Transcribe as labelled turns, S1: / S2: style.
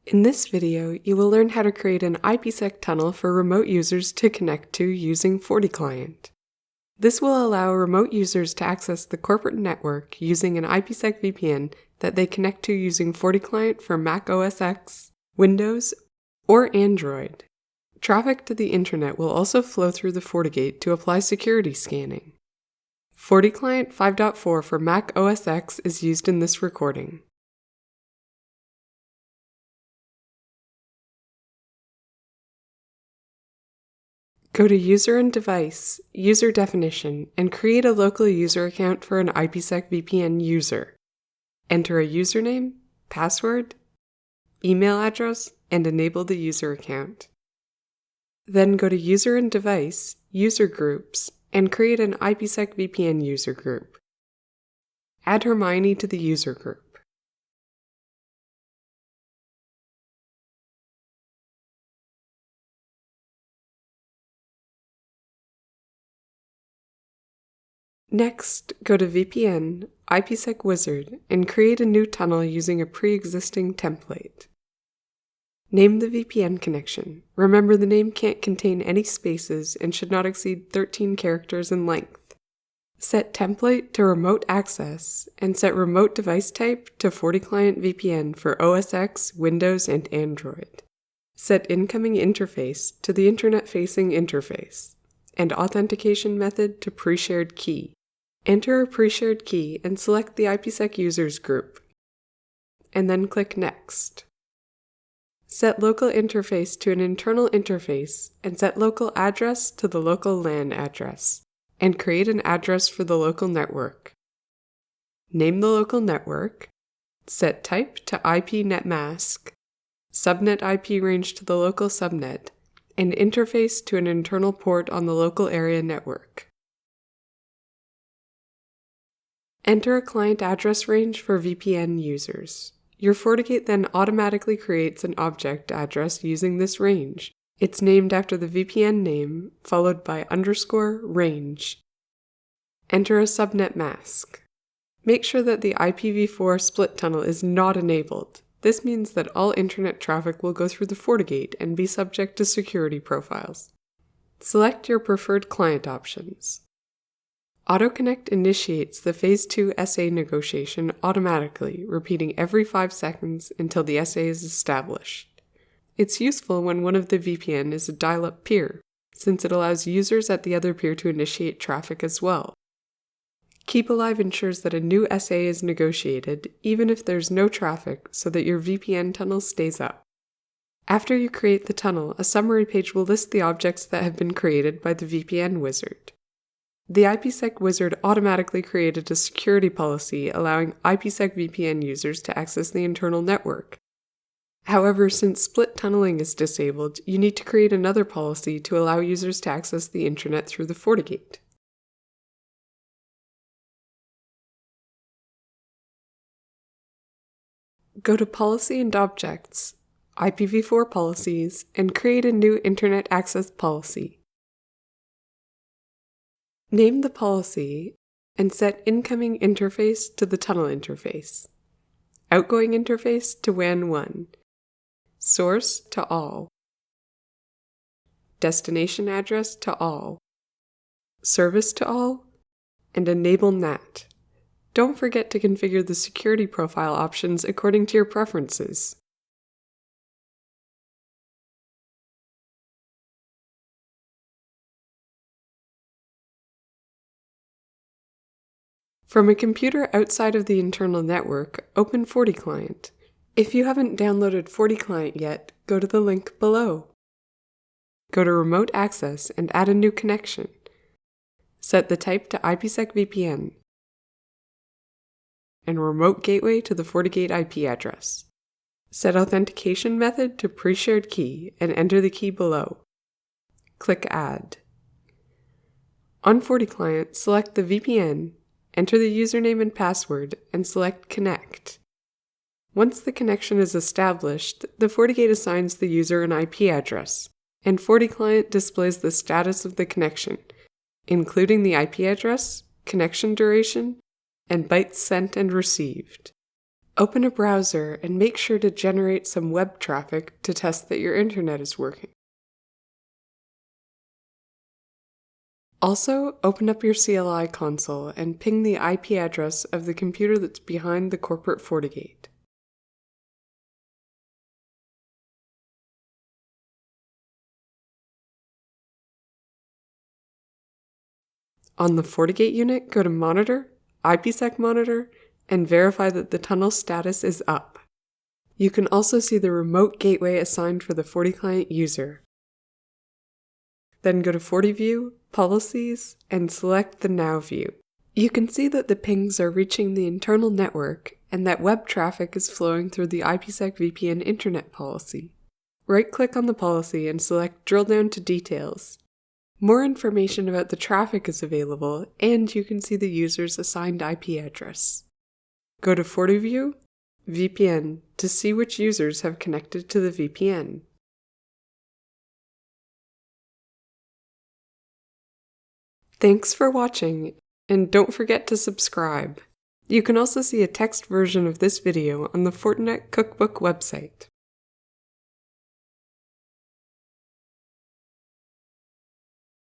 S1: In this video, you will learn how to create an IPsec tunnel for remote users to connect to using FortiClient. This will allow remote users to access the corporate network using an IPsec VPN that they connect to using FortiClient for Mac OS X, Windows, or Android. Traffic to the internet will also flow through the FortiGate to apply security scanning. FortiClient 5.4 for Mac OS X is used in this recording. Go to User and Device, User Definition, and create a local user account for an IPsec VPN user. Enter a username, password, email address, and enable the user account. Then go to User and Device, User Groups, and create an IPsec VPN user group. Add Hermione to the user group. Next, go to VPN, IPsec Wizard, and create a new tunnel using a pre-existing template. Name the VPN connection. Remember, the name can't contain any spaces and should not exceed 13 characters in length. Set template to remote access, and set remote device type to FortiClient VPN for OS X, Windows, and Android. Set incoming interface to the internet-facing interface, and authentication method to pre-shared key. Enter a pre-shared key and select the IPsec users group, and then click Next. Set local interface to an internal interface and set local address to the local LAN address, and create an address for the local network. Name the local network, set type to IPnet mask, subnet IP range to the local subnet, and interface to an internal port on the local area network. Enter a client address range for VPN users. Your FortiGate then automatically creates an object address using this range. It's named after the VPN name, followed by _range. Enter a subnet mask. Make sure that the IPv4 split tunnel is not enabled. This means that all internet traffic will go through the FortiGate and be subject to security profiles. Select your preferred client options. AutoConnect initiates the Phase 2 SA negotiation automatically, repeating every 5 seconds until the SA is established. It's useful when one of the VPN is a dial-up peer, since it allows users at the other peer to initiate traffic as well. Keep Alive ensures that a new SA is negotiated, even if there's no traffic, so that your VPN tunnel stays up. After you create the tunnel, a summary page will list the objects that have been created by the VPN wizard. The IPsec wizard automatically created a security policy allowing IPsec VPN users to access the internal network. However, since split tunneling is disabled, you need to create another policy to allow users to access the internet through the FortiGate. Go to Policy and Objects, IPv4 Policies, and create a new Internet Access Policy. Name the policy and set incoming interface to the tunnel interface, outgoing interface to WAN 1, source to all, destination address to all, service to all, and enable NAT. Don't forget to configure the security profile options according to your preferences. From a computer outside of the internal network, open FortiClient. If you haven't downloaded FortiClient yet, go to the link below. Go to Remote Access and add a new connection. Set the type to IPsec VPN and remote gateway to the FortiGate IP address. Set authentication method to pre-shared key and enter the key below. Click Add. On FortiClient, select the VPN, enter the username and password, and select Connect. Once the connection is established, the FortiGate assigns the user an IP address, and FortiClient displays the status of the connection, including the IP address, connection duration, and bytes sent and received. Open a browser and make sure to generate some web traffic to test that your internet is working. Also, open up your CLI console and ping the IP address of the computer that's behind the corporate FortiGate. On the FortiGate unit, go to Monitor, IPsec Monitor, and verify that the tunnel status is up. You can also see the remote gateway assigned for the FortiClient user. Then go to FortiView, Policies, and select the Now view. You can see that the pings are reaching the internal network and that web traffic is flowing through the IPsec VPN internet policy. Right-click on the policy and select Drill Down to Details. More information about the traffic is available, and you can see the user's assigned IP address. Go to FortiView, VPN to see which users have connected to the VPN. Thanks for watching, and don't forget to subscribe. You can also see a text version of this video on the FortiGate Cookbook website.